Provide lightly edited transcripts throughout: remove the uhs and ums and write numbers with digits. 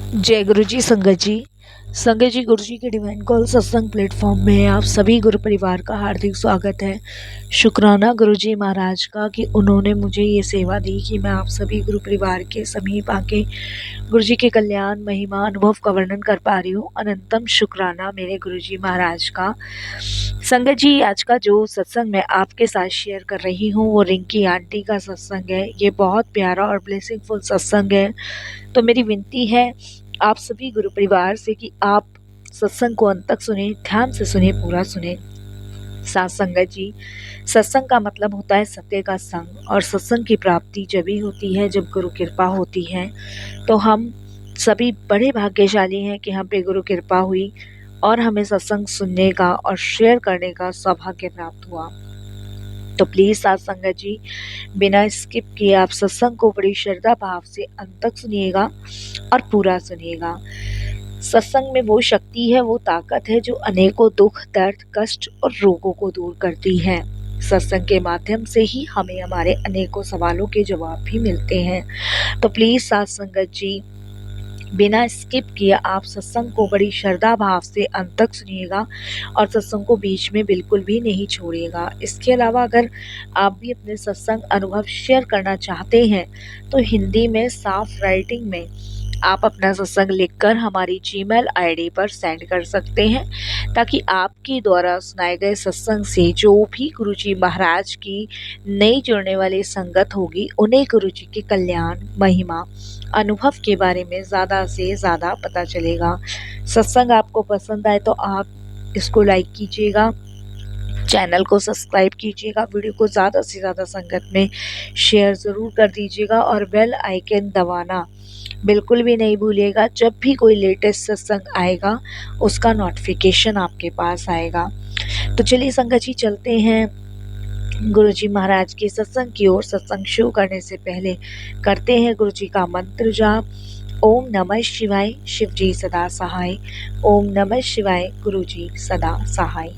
जय गुरु जी। संगत जी गुरु जी के डिवाइन कॉल सत्संग प्लेटफॉर्म में आप सभी गुरु परिवार का हार्दिक स्वागत है। शुक्राना गुरु जी महाराज का कि उन्होंने मुझे ये सेवा दी कि मैं आप सभी गुरु परिवार के समीप आके गुरु जी के कल्याण महिमा अनुभव का वर्णन कर पा रही हूँ। अनंतम शुक्राना मेरे गुरु जी महाराज का। संगत जी, आज का जो सत्संग मैं आपके साथ शेयर कर रही हूँ वो रिंकी आंटी का सत्संग है। ये बहुत प्यारा और ब्लेसिंगफुल सत्संग है। तो मेरी विनती है आप सभी गुरु परिवार से कि आप सत्संग को अंत तक सुने, ध्यान से सुने, पूरा सुने। साथ संगत जी, सत्संग का मतलब होता है सत्य का संग, और सत्संग की प्राप्ति जब ही होती है जब गुरु कृपा होती है। तो हम सभी बड़े भाग्यशाली हैं कि हम पे गुरु कृपा हुई और हमें सत्संग सुनने का और शेयर करने का सौभाग्य प्राप्त हुआ। तो प्लीज साथ संगत जी, बिना स्किप किए आप सत्संग को बड़ी श्रद्धा भाव से अंत तक सुनिएगा और पूरा सुनिएगा। सत्संग में वो शक्ति है, वो ताकत है जो अनेकों दुख, दर्द, कष्ट और रोगों को दूर करती है। सत्संग के माध्यम से ही हमें हमारे अनेकों सवालों के जवाब भी मिलते हैं। तो प्लीज साथ संगत जी, बिना स्किप किए आप सत्संग को बड़ी श्रद्धा भाव से अंत तक सुनिएगा और सत्संग को बीच में बिल्कुल भी नहीं छोड़िएगा। इसके अलावा अगर आप भी अपने सत्संग अनुभव शेयर करना चाहते हैं तो हिंदी में साफ राइटिंग में आप अपना सत्संग लिखकर हमारी जीमेल आईडी पर सेंड कर सकते हैं, ताकि आपके द्वारा सुनाए गए सत्संग से जो भी गुरुजी महाराज की नई जुड़ने वाली संगत होगी उन्हें गुरुजी के कल्याण महिमा अनुभव के बारे में ज़्यादा से ज़्यादा पता चलेगा। सत्संग आपको पसंद आए तो आप इसको लाइक कीजिएगा, चैनल को सब्सक्राइब कीजिएगा, वीडियो को ज़्यादा से ज़्यादा संगत में शेयर ज़रूर कर दीजिएगा और बेल आइकन दबाना बिल्कुल भी नहीं भूलिएगा। जब भी कोई लेटेस्ट सत्संग आएगा उसका नोटिफिकेशन आपके पास आएगा। तो चलिए संगत जी, चलते हैं गुरुजी महाराज के सत्संग की ओर। सत्संग शुरू करने से पहले करते हैं गुरुजी का मंत्र जाप। ओम नमः शिवाय, शिव जी सदा सहाय। ओम नमः शिवाय, गुरुजी सदा सहाय।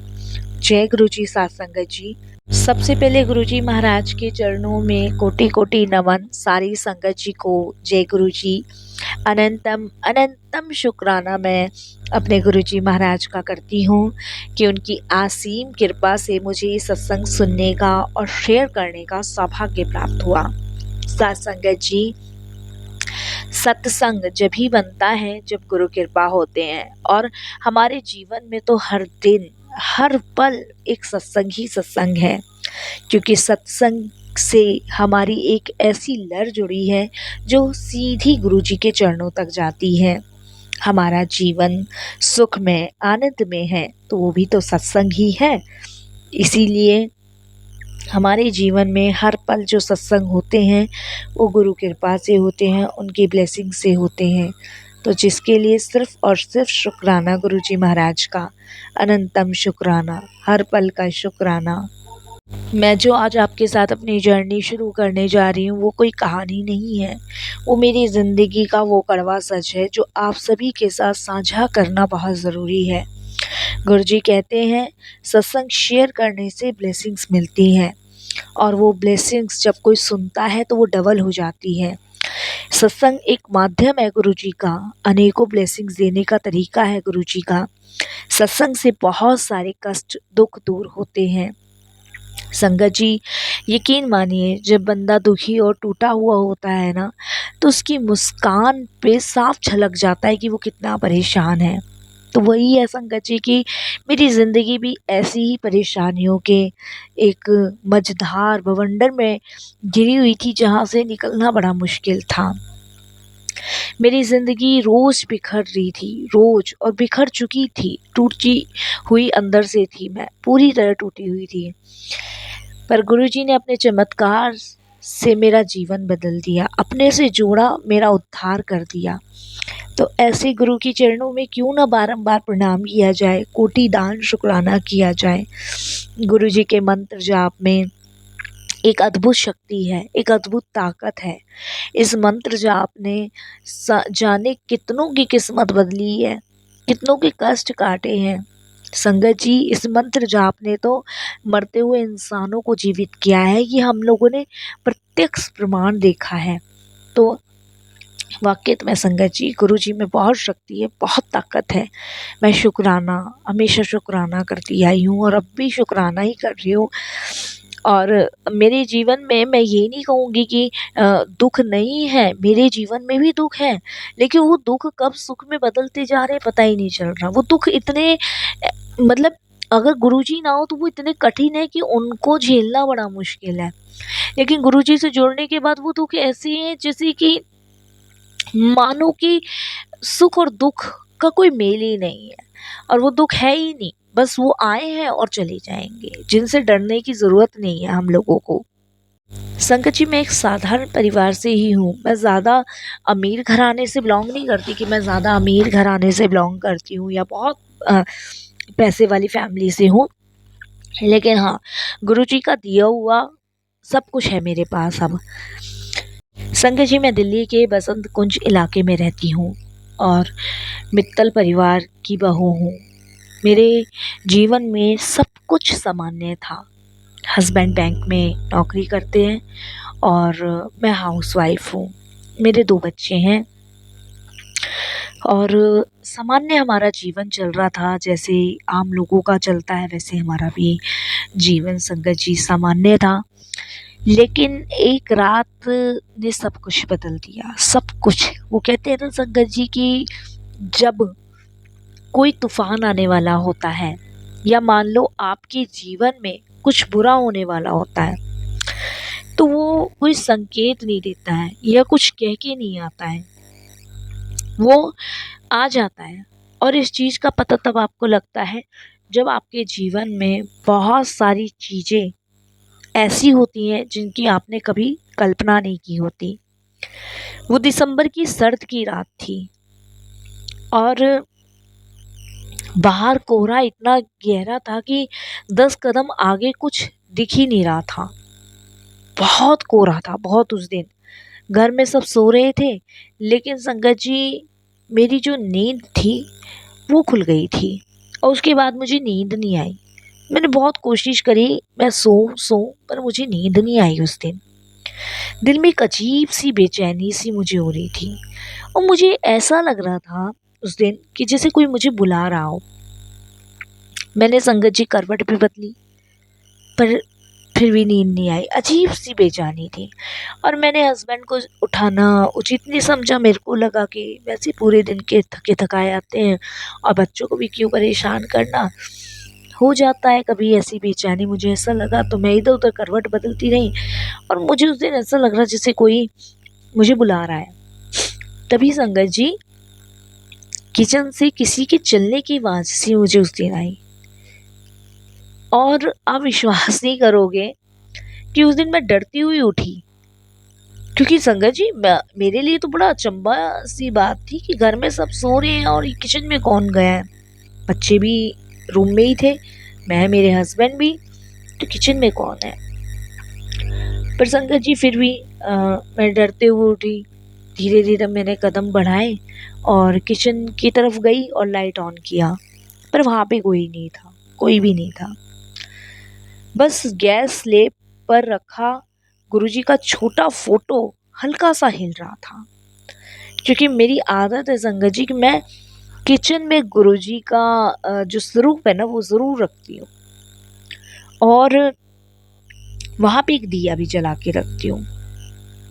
जय गुरुजी। साथ संगत जी, सबसे पहले गुरुजी महाराज के चरणों में कोटि कोटि नमन। सारी संगत जी को जय गुरुजी। अनंतम अनंतम शुक्राना मैं अपने गुरुजी महाराज का करती हूँ कि उनकी असीम कृपा से मुझे सत्संग सुनने का और शेयर करने का सौभाग्य प्राप्त हुआ। साथ संगत जी, सत्संग जब ही बनता है जब गुरु कृपा होते हैं, और हमारे जीवन में तो हर दिन हर पल एक सत्संग ही सत्संग है, क्योंकि सत्संग से हमारी एक ऐसी लर जुड़ी है जो सीधी गुरुजी के चरणों तक जाती है। हमारा जीवन सुख में, आनंद में है तो वो भी तो सत्संग ही है। इसीलिए हमारे जीवन में हर पल जो सत्संग होते हैं वो गुरु कृपा से होते हैं, उनकी ब्लेसिंग से होते हैं। तो जिसके लिए सिर्फ और सिर्फ शुक्राना गुरुजी महाराज का, अनंतम शुक्राना, हर पल का शुक्राना। मैं जो आज आपके साथ अपनी जर्नी शुरू करने जा रही हूँ वो कोई कहानी नहीं है, वो मेरी ज़िंदगी का वो कड़वा सच है जो आप सभी के साथ साझा करना बहुत ज़रूरी है। गुरुजी कहते हैं सत्संग शेयर करने से ब्लेसिंग्स मिलती हैं, और वो ब्लेसिंग्स जब कोई सुनता है तो वो डबल हो जाती है। सत्संग एक माध्यम है गुरुजी का, अनेकों ब्लेसिंग्स देने का तरीका है गुरुजी का। सत्संग से बहुत सारे कष्ट, दुख दूर होते हैं। संगत जी, यकीन मानिए जब बंदा दुखी और टूटा हुआ होता है ना, तो उसकी मुस्कान पे साफ झलक जाता है कि वो कितना परेशान है। तो वही है संगत जी कि मेरी ज़िंदगी भी ऐसी ही परेशानियों के एक मझधार बवंडर में घिरी हुई थी, जहाँ से निकलना बड़ा मुश्किल था। मेरी ज़िंदगी रोज़ बिखर रही थी, रोज़, और बिखर चुकी थी, टूटी हुई अंदर से थी, मैं पूरी तरह टूटी हुई थी। पर गुरुजी ने अपने चमत्कार से मेरा जीवन बदल दिया, अपने से जोड़ा, मेरा उद्धार कर दिया। तो ऐसे गुरु की चरणों में क्यों ना बारंबार प्रणाम किया जाए, कोटि दान शुक्राना किया जाए। गुरुजी के मंत्र जाप में एक अद्भुत शक्ति है, एक अद्भुत ताकत है। इस मंत्र जाप ने जाने कितनों की किस्मत बदली है, कितनों के कष्ट काटे हैं। संगत जी, इस मंत्र जाप ने तो मरते हुए इंसानों को जीवित किया है, ये हम लोगों ने प्रत्यक्ष प्रमाण देखा है। तो वाक़ई में संगत जी, गुरुजी में बहुत शक्ति है, बहुत ताकत है। मैं शुकराना, हमेशा शुकराना करती आई हूँ और अब भी शुकराना ही कर रही हूँ। और मेरे जीवन में मैं ये नहीं कहूँगी कि दुःख नहीं है, मेरे जीवन में भी दुःख है, लेकिन वो दुःख कब सुख में बदलते जा रहे हैं पता ही नहीं चल रहा। वो दुःख इतने मतलब अगर गुरुजी ना हो तो वो इतने कठिन है कि उनको झेलना बड़ा मुश्किल है। लेकिन गुरुजी से जुड़ने के बाद वो दुःख ऐसे हैं जैसे कि मानो कि सुख और दुख का कोई मेल ही नहीं है, और वो दुख है ही नहीं, बस वो आए हैं और चले जाएंगे, जिनसे डरने की ज़रूरत नहीं है हम लोगों को। संगत जी, मैं एक साधारण परिवार से ही हूँ। मैं ज़्यादा अमीर घराने से बिलोंग नहीं करती कि मैं ज़्यादा अमीर घराने से बिलोंग करती हूँ या बहुत पैसे वाली फैमिली से हूँ। लेकिन हाँ, गुरुजी का दिया हुआ सब कुछ है मेरे पास अब। संगत जी, मैं दिल्ली के बसंत कुंज इलाके में रहती हूँ और मित्तल परिवार की बहू हूँ। मेरे जीवन में सब कुछ सामान्य था। हस्बैंड बैंक में नौकरी करते हैं और मैं हाउसवाइफ हूँ। मेरे 2 बच्चे हैं और सामान्य हमारा जीवन चल रहा था, जैसे आम लोगों का चलता है वैसे हमारा भी जीवन संगत जी सामान्य था। लेकिन एक रात ने सब कुछ बदल दिया, सब कुछ। वो कहते हैं ना संगत जी कि जब कोई तूफान आने वाला होता है या मान लो आपके जीवन में कुछ बुरा होने वाला होता है, तो वो कोई संकेत नहीं देता है या कुछ कह के नहीं आता है, वो आ जाता है। और इस चीज़ का पता तब आपको लगता है जब आपके जीवन में बहुत सारी चीज़ें ऐसी होती हैं जिनकी आपने कभी कल्पना नहीं की होती। वो दिसंबर की सर्द की रात थी और बाहर कोहरा इतना गहरा था कि 10 कदम आगे कुछ दिख ही नहीं रहा था। बहुत कोहरा था, बहुत। उस दिन घर में सब सो रहे थे, लेकिन संगत जी मेरी जो नींद थी वो खुल गई थी और उसके बाद मुझे नींद नहीं आई। मैंने बहुत कोशिश करी मैं सोऊं पर मुझे नींद नहीं आई उस दिन। दिल में एक अजीब सी बेचैनी सी मुझे हो रही थी और मुझे ऐसा लग रहा था उस दिन कि जैसे कोई मुझे बुला रहा हो। मैंने संगत जी करवट भी बदली पर फिर भी नींद नहीं आई, अजीब सी बेचैनी थी। और मैंने हस्बैंड को उठाना उचित नहीं समझा। मेरे को लगा कि वैसे पूरे दिन के थके थकाए आते हैं और बच्चों को भी क्यों परेशान करना। हो जाता है कभी ऐसी बेचैनी, मुझे ऐसा लगा, तो मैं इधर उधर करवट बदलती रही और मुझे उस दिन ऐसा लग रहा जैसे कोई मुझे बुला रहा है। तभी संगत जी किचन से किसी के चलने की आवाज सी मुझे उस दिन आई और आप विश्वास नहीं करोगे कि उस दिन मैं डरती हुई उठी, क्योंकि संगत जी मेरे लिए तो बड़ा अचंभा सी बात थी कि घर में सब सो रहे हैं और किचन में कौन गया है। बच्चे भी रूम में ही थे, मैं मेरे हस्बैंड भी, तो किचन में कौन है। पर संगत जी फिर भी मैं डरते हुए उठी। धीरे धीरे मैंने कदम बढ़ाए और किचन की तरफ गई और लाइट ऑन किया, पर वहाँ पे कोई नहीं था, कोई भी नहीं था। बस गैस स्लेब पर रखा गुरुजी का छोटा फोटो हल्का सा हिल रहा था, क्योंकि मेरी आदत है संगत जी कि मैं किचन में गुरुजी का जो स्वरूप है ना वो ज़रूर रखती हूँ और वहाँ पे एक दिया भी जला के रखती हूँ।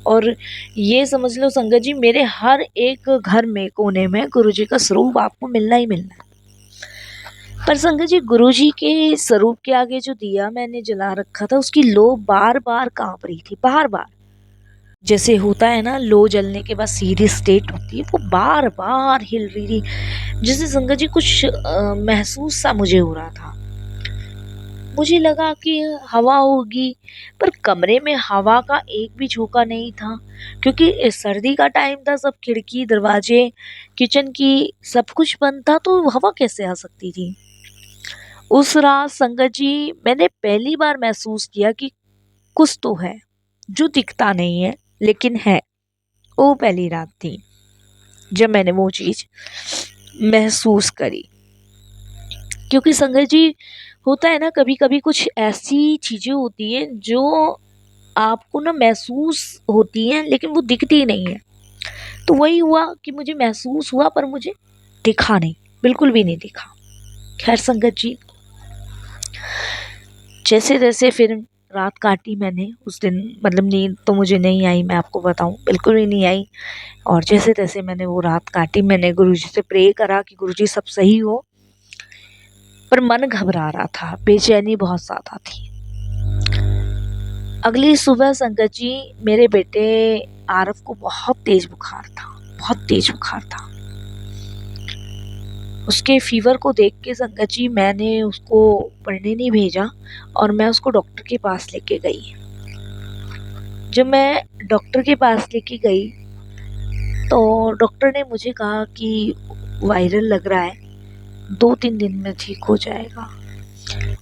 और ये समझ लो संगत जी मेरे हर एक घर में कोने में गुरुजी का स्वरूप आपको मिलना ही मिलना है। पर संगत जी गुरुजी के स्वरूप के आगे जो दिया मैंने जला रखा था उसकी लो बार बार कांप रही थी, बार बार। जैसे होता है ना लो जलने के बाद सीरियस स्टेट होती है, वो बार बार हिल रही थी। जैसे संगत जी कुछ महसूस सा मुझे हो रहा था। मुझे लगा कि हवा होगी, पर कमरे में हवा का एक भी झोंका नहीं था, क्योंकि सर्दी का टाइम था, सब खिड़की दरवाजे किचन की सब कुछ बंद था, तो हवा कैसे आ सकती थी। उस रात संगत जी मैंने पहली बार महसूस किया कि कुछ तो है जो दिखता नहीं है लेकिन है। वो पहली रात थी जब मैंने वो चीज महसूस करी। क्योंकि संगत जी होता है ना कभी कभी कुछ ऐसी चीजें होती हैं जो आपको ना महसूस होती हैं लेकिन वो दिखती नहीं है। तो वही हुआ कि मुझे महसूस हुआ पर मुझे दिखा नहीं, बिल्कुल भी नहीं दिखा। खैर संगत जी, जैसे तैसे फिर रात काटी मैंने उस दिन, मतलब नींद तो मुझे नहीं आई, मैं आपको बताऊं बिल्कुल भी नहीं आई। और जैसे तैसे मैंने वो रात काटी। मैंने गुरुजी से प्रे करा कि गुरुजी सब सही हो, पर मन घबरा रहा था, बेचैनी बहुत ज़्यादा थी। अगली सुबह संगत जी, मेरे बेटे आरव को बहुत तेज बुखार था, बहुत तेज बुखार था। उसके फीवर को देख के संगत जी मैंने उसको पढ़ने नहीं भेजा और मैं उसको डॉक्टर के पास लेके गई। जब मैं डॉक्टर के पास लेके गई तो डॉक्टर ने मुझे कहा कि वायरल लग रहा है, 2-3 दिन में ठीक हो जाएगा।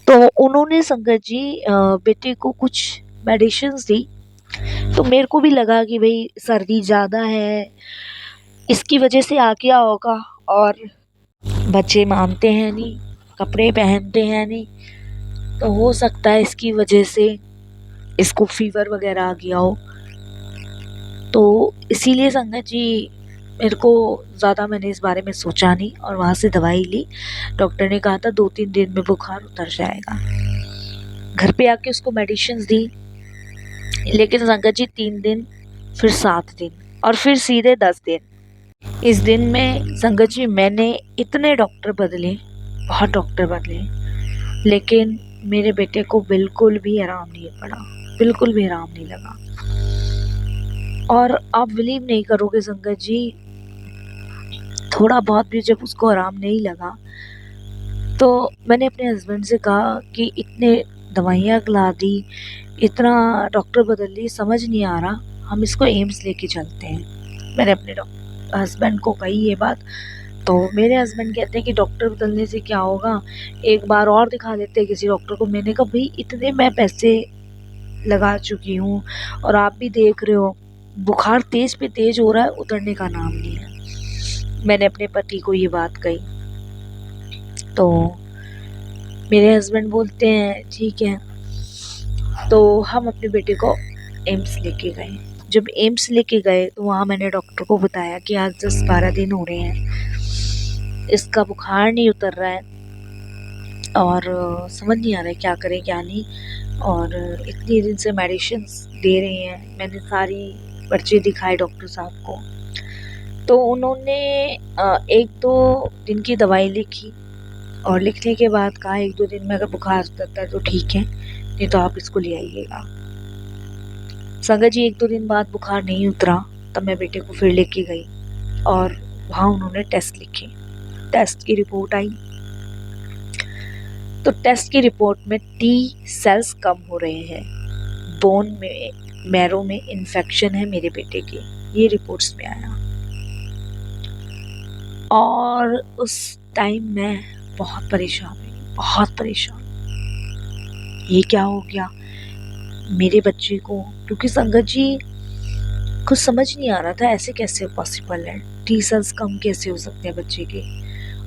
तो उन्होंने संगत जी बेटे को कुछ मेडिसिन्स दी। तो मेरे को भी लगा कि भाई सर्दी ज़्यादा है, इसकी वजह से आ गया होगा। और बच्चे मानते हैं नहीं, कपड़े पहनते हैं नहीं, तो हो सकता है इसकी वजह से इसको फीवर वगैरह आ गया हो। तो इसीलिए संगत जी मेरे को ज़्यादा मैंने इस बारे में सोचा नहीं और वहाँ से दवाई ली। डॉक्टर ने कहा था 2-3 दिन में बुखार उतर जाएगा। घर पे आके उसको मेडिसिन दी, लेकिन संगत जी 3 दिन, फिर 7 दिन और फिर सीधे 10 दिन। इस दिन में संगत जी मैंने इतने डॉक्टर बदले, बहुत डॉक्टर बदले, लेकिन मेरे बेटे को बिल्कुल भी आराम नहीं पड़ा, बिल्कुल भी आराम नहीं लगा। और आप बिलीव नहीं करोगे संगत जी, थोड़ा बहुत भी जब उसको आराम नहीं लगा तो मैंने अपने हस्बैंड से कहा कि इतने दवाइयाँ ला दी, इतना डॉक्टर बदल ली, समझ नहीं आ रहा, हम इसको एम्स लेके चलते हैं। मैंने अपने हस्बैंड को कही ये बात। तो मेरे हस्बैंड कहते हैं कि डॉक्टर बदलने से क्या होगा, एक बार और दिखा देते हैं किसी डॉक्टर को। मैंने कहा भाई इतने मैं पैसे लगा चुकी हूँ और आप भी देख रहे हो बुखार तेज पे तेज हो रहा है, उतरने का नाम नहीं है। मैंने अपने पति को ये बात कही तो मेरे हस्बैंड बोलते हैं ठीक है। तो हम अपने बेटे को एम्स लेके गए। जब एम्स लेके गए तो वहाँ मैंने डॉक्टर को बताया कि आज 10-12 दिन हो रहे हैं, इसका बुखार नहीं उतर रहा है और समझ नहीं आ रहा है क्या करें क्या नहीं, और इतनी दिन से मेडिसिन दे रहे हैं। मैंने सारी पर्चे दिखाए डॉक्टर साहब को, तो उन्होंने 1-2 दिन की दवाई लिखी और लिखने के बाद कहा 1-2 दिन में अगर बुखार उतरता है तो ठीक है, नहीं तो आप इसको ले आइएगा। संगत जी 1-2 दिन बाद बुखार नहीं उतरा, तब मैं बेटे को फिर लेके गई और वहाँ उन्होंने टेस्ट लिखे। टेस्ट की रिपोर्ट आई तो टेस्ट की रिपोर्ट में टी सेल्स कम हो रहे हैं, बोन में मैरो में इन्फेक्शन है मेरे बेटे के, ये रिपोर्ट्स में आया। और उस टाइम मैं बहुत परेशान हुई, बहुत परेशान। ये क्या हो गया मेरे बच्चे को, क्योंकि संगत जी कुछ समझ नहीं आ रहा था ऐसे कैसे पॉसिबल है, टी सेल्स कम कैसे हो सकते हैं बच्चे के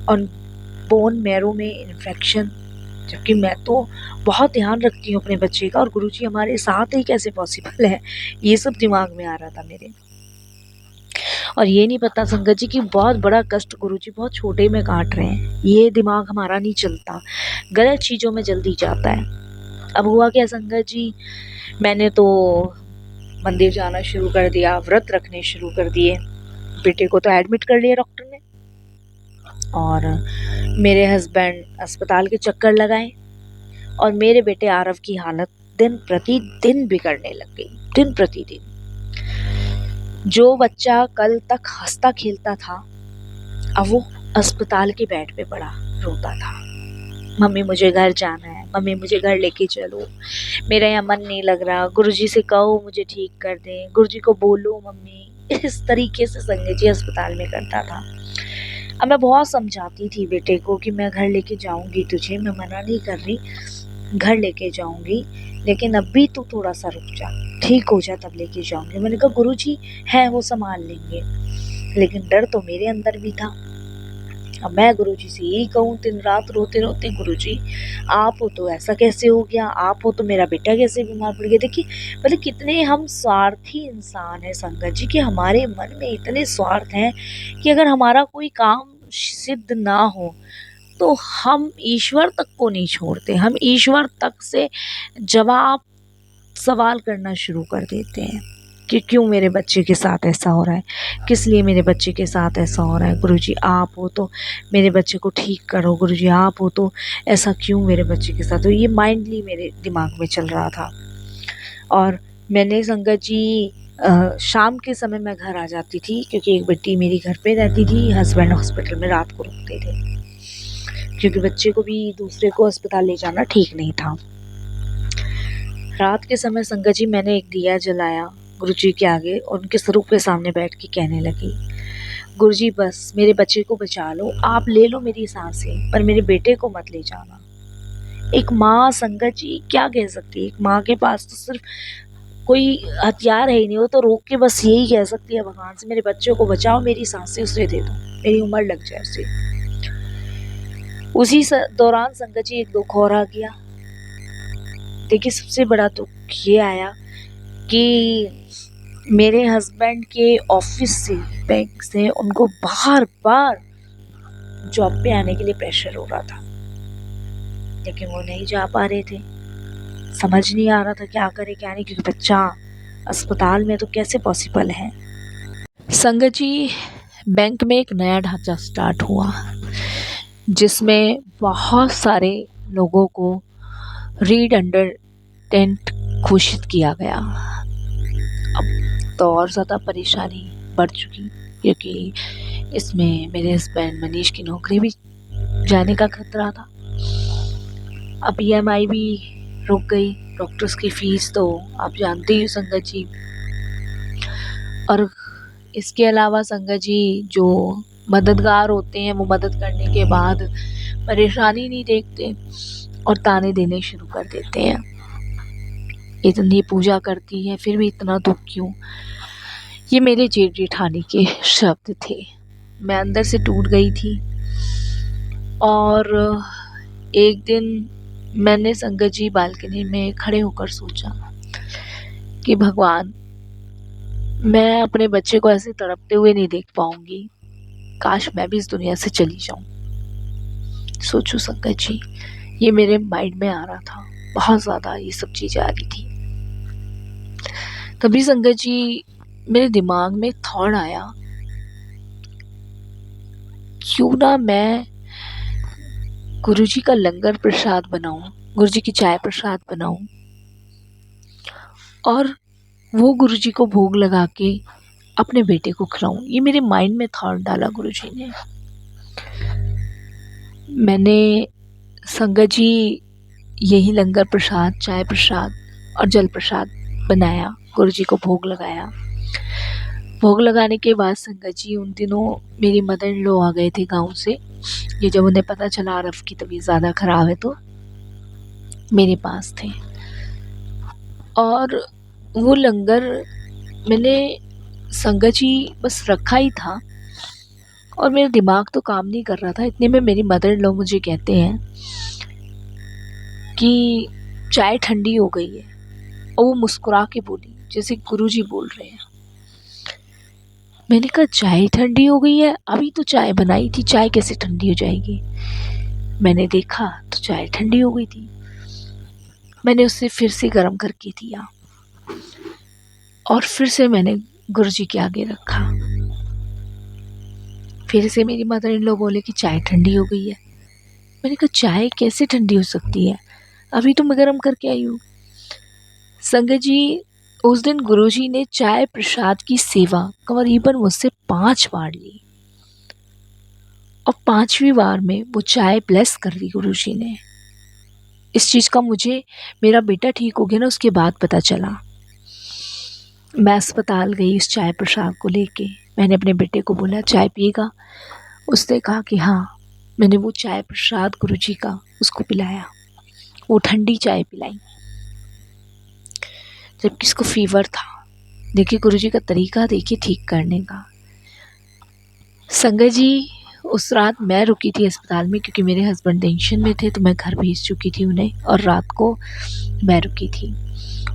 और बोन मैरो में इन्फेक्शन, जबकि मैं तो बहुत ध्यान रखती हूँ अपने बच्चे का और गुरुजी हमारे साथ ही कैसे पॉसिबल है, ये सब दिमाग में आ रहा था मेरे। और ये नहीं पता संगत जी कि बहुत बड़ा कष्ट गुरुजी बहुत छोटे में काट रहे हैं, ये दिमाग हमारा नहीं चलता, गलत चीज़ों में जल्दी जाता है। अब हुआ क्या संगत जी, मैंने तो मंदिर जाना शुरू कर दिया, व्रत रखने शुरू कर दिए, बेटे को तो एडमिट कर लिया डॉक्टर ने और मेरे हस्बैंड अस्पताल के चक्कर लगाए और मेरे बेटे आरव की हालत दिन प्रतिदिन बिगड़ने लग गई, दिन प्रतिदिन। जो बच्चा कल तक हंसता खेलता था अब वो अस्पताल के बेड पे पड़ा रोता था, मम्मी मुझे घर जाना है, मम्मी मुझे घर लेके चलो, मेरा यहाँ मन नहीं लग रहा, गुरुजी से कहो मुझे ठीक कर दें, गुरुजी को बोलो मम्मी, इस तरीके से संगत जी अस्पताल में करता था। अब मैं बहुत समझाती थी बेटे को कि मैं घर लेके जाऊंगी तुझे, मैं मना नहीं कर रही, घर लेके जाऊंगी, लेकिन अभी तू थोड़ा सा रुक जा, ठीक हो जा तब लेके जाऊंगी। मैंने कहा गुरुजी हैं वो संभाल लेंगे, लेकिन डर तो मेरे अंदर भी था। अब मैं गुरुजी से यही कहूँ दिन रात रोते रोते, गुरुजी आप हो तो ऐसा कैसे हो गया, आप हो तो मेरा बेटा कैसे बीमार पड़ गया। देखिए मतलब कितने हम स्वार्थी इंसान हैं संगत जी, कि हमारे मन में इतने स्वार्थ हैं कि अगर हमारा कोई काम सिद्ध ना हो तो हम ईश्वर तक को नहीं छोड़ते, हम ईश्वर तक से जवाब सवाल करना शुरू कर देते हैं कि क्यों मेरे बच्चे के साथ ऐसा हो रहा है, किस लिए मेरे बच्चे के साथ ऐसा हो रहा है। गुरुजी आप हो तो मेरे बच्चे को ठीक करो, गुरुजी आप हो तो ऐसा क्यों मेरे बच्चे के साथ हो। ये माइंडली मेरे दिमाग में चल रहा था। और मैंने संगत जी शाम के समय मैं घर आ जाती थी, क्योंकि एक बेटी मेरी घर पे रहती थी, हस्बैंड हॉस्पिटल में रात को रुकते थे, क्योंकि बच्चे को भी दूसरे को अस्पताल ले जाना ठीक नहीं था। रात के समय संगत जी मैंने एक दिया जलाया गुरुजी के आगे और उनके स्वरूप के सामने बैठ के कहने लगी, गुरुजी बस मेरे बच्चे को बचा लो, आप ले लो मेरी सांसें, पर मेरे बेटे को मत ले जाना। एक माँ संगत जी क्या कह सकती है, एक माँ के पास तो सिर्फ कोई हथियार है ही नहीं, वो तो रोक के बस यही कह सकती है भगवान से, मेरे बच्चे को बचाओ, मेरी सांसें उसे दे दो, मेरी उम्र लग जाए उसे। उसी दौरान संगत जी एक दुख और आ गया। देखिए सबसे बड़ा दुख ये आया कि मेरे हस्बैंड के ऑफिस से, बैंक से उनको बार बार जॉब पे आने के लिए प्रेशर हो रहा था, लेकिन वो नहीं जा पा रहे थे। समझ नहीं आ रहा था क्या करे क्या नहीं, क्योंकि बच्चा अस्पताल में तो कैसे पॉसिबल है। संगत जी बैंक में एक नया ढांचा स्टार्ट हुआ, जिसमें बहुत सारे लोगों को रीड अंडर टेंट घोषित किया गया। अब तो और ज़्यादा परेशानी बढ़ चुकी, क्योंकि इसमें मेरे हस्बैंड मनीष की नौकरी भी जाने का खतरा था। अब EMI भी रुक गई, डॉक्टर्स की फीस तो आप जानते ही हो संगत जी। और इसके अलावा संगत जी जो मददगार होते हैं वो मदद करने के बाद परेशानी नहीं देखते और ताने देने शुरू कर देते हैं, इतनी पूजा करती है फिर भी इतना दुख क्यों। ये मेरे जेठ जेठानी के शब्द थे। मैं अंदर से टूट गई थी। और एक दिन मैंने संगत जी बालकनी में खड़े होकर सोचा कि भगवान मैं अपने बच्चे को ऐसे तड़पते हुए नहीं देख पाऊंगी, काश मैं भी इस दुनिया से चली जाऊं। सोचो संगत जी, ये मेरे माइंड में आ रहा था, बहुत ज़्यादा ये सब चीज़ें आ रही थी। तभी संगत जी मेरे दिमाग में थॉट आया, क्यों ना मैं गुरुजी का लंगर प्रसाद बनाऊं, गुरुजी की चाय प्रसाद बनाऊं और वो गुरुजी को भोग लगा के अपने बेटे को खिलाऊं। ये मेरे माइंड में थॉट डाला गुरुजी ने। मैंने संगत जी यही लंगर प्रसाद, चाय प्रसाद और जल प्रसाद बनाया, गुरुजी को भोग लगाया। भोग लगाने के बाद संगत जी उन दिनों मेरी मदर इन लॉ आ गए थे गांव से। ये जब उन्हें पता चला आरफ की तबीयत ज़्यादा ख़राब है तो मेरे पास थे। और वो लंगर मैंने संगत जी बस रखा ही था और मेरा दिमाग तो काम नहीं कर रहा था। इतने में मेरी मदर इन लॉ मुझे कहते हैं कि चाय ठंडी हो गई है, और वो मुस्कुरा के बोली जैसे गुरुजी बोल रहे हैं। मैंने कहा चाय ठंडी हो गई है, अभी तो चाय बनाई थी, चाय कैसे ठंडी हो जाएगी। मैंने देखा तो चाय ठंडी हो गई थी। मैंने उसे फिर से गर्म करके दिया और फिर से मैंने गुरुजी के आगे रखा। फिर से मेरी मदर इन लॉ बोले कि चाय ठंडी हो गई है। मैंने कहा चाय कैसे ठंडी हो सकती है, अभी तो मैं गर्म करके आई हूँ। संगत जी उस दिन गुरुजी ने चाय प्रसाद की सेवा करीबन मुझसे 5 बार ली और 5वीं बार में वो चाय ब्लेस कर दी गुरुजी ने। इस चीज़ का मुझे मेरा बेटा ठीक हो गया ना उसके बाद पता चला। मैं अस्पताल गई उस चाय प्रसाद को लेके। मैंने अपने बेटे को बोला चाय पिएगा, उसने कहा कि हाँ। मैंने वो चाय प्रसाद गुरुजी का उसको पिलाया, वो ठंडी चाय पिलाई, जबकि इसको फीवर था। देखिए गुरुजी का तरीका देखिए ठीक करने का। संगत जी उस रात मैं रुकी थी अस्पताल में क्योंकि मेरे हस्बैंड टेंशन में थे, तो मैं घर भेज चुकी थी उन्हें और रात को मैं रुकी थी।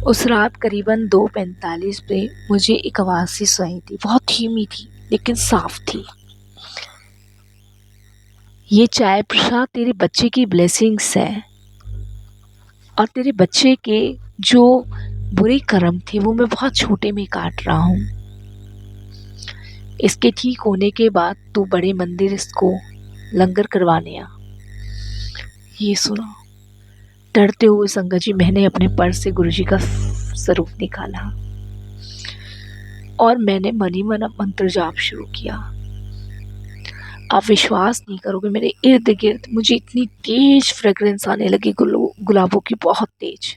उस रात करीबन 2:45 पे मुझे एक आवाज़ सी सुनाई थी, बहुत धीमी थी लेकिन साफ थी। ये चाय प्रसाद तेरे बच्चे की ब्लेसिंग्स है और तेरे बच्चे के जो बुरे कर्म थे वो मैं बहुत छोटे में काट रहा हूँ। इसके ठीक होने के बाद तू बड़े मंदिर इसको लंगर करवाने आ। ये सुना, डरते हुए संगत जी मैंने अपने पर्स से गुरुजी का स्वरूप निकाला और मैंने मनी मन मंत्र जाप शुरू किया। आप विश्वास नहीं करोगे, मेरे इर्द गिर्द मुझे इतनी तेज फ्रेग्रेंस आने लगी गुलाबों की, बहुत तेज।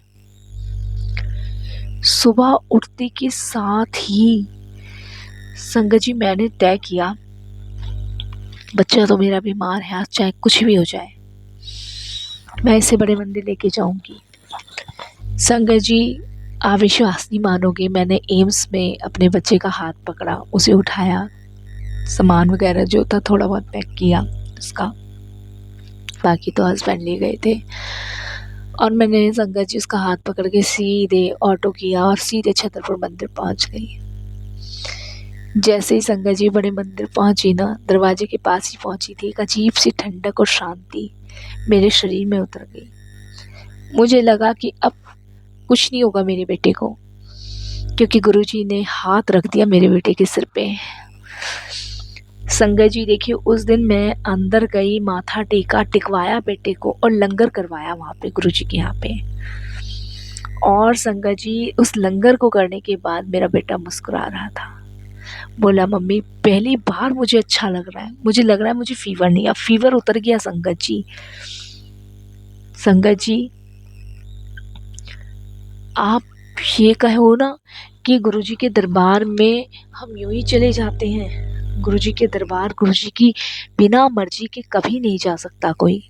सुबह उठते के साथ ही संगत जी मैंने तय किया बच्चा तो मेरा बीमार है, आज चाहे कुछ भी हो जाए मैं इसे बड़े मंदिर लेके जाऊंगी। संगत जी आप विश्वास नहीं मानोगे, मैंने एम्स में अपने बच्चे का हाथ पकड़ा, उसे उठाया, सामान वगैरह जो था थोड़ा बहुत पैक किया उसका, बाकी तो हस्बैंड ले गए थे। और मैंने संगत जी उसका हाथ पकड़ के सीधे ऑटो किया और सीधे छतरपुर मंदिर पहुंच गई। जैसे ही संगत जी बड़े मंदिर पहुंची ना, दरवाजे के पास ही पहुंची थी, एक अजीब सी ठंडक और शांति मेरे शरीर में उतर गई। मुझे लगा कि अब कुछ नहीं होगा मेरे बेटे को, क्योंकि गुरुजी ने हाथ रख दिया मेरे बेटे के सिर पे। संगत जी देखिए, उस दिन मैं अंदर गई, माथा टेका, टिकवाया बेटे को और लंगर करवाया वहाँ पे गुरुजी के यहाँ पे। और संगत जी उस लंगर को करने के बाद मेरा बेटा मुस्कुरा रहा था, बोला मम्मी पहली बार मुझे अच्छा लग रहा है, मुझे लग रहा है मुझे फीवर नहीं, अब फीवर उतर गया। संगत जी, संगत जी आप ये कहो ना कि गुरुजी के दरबार में हम यूं ही चले जाते हैं। गुरुजी के दरबार, गुरुजी की बिना मर्जी के कभी नहीं जा सकता कोई।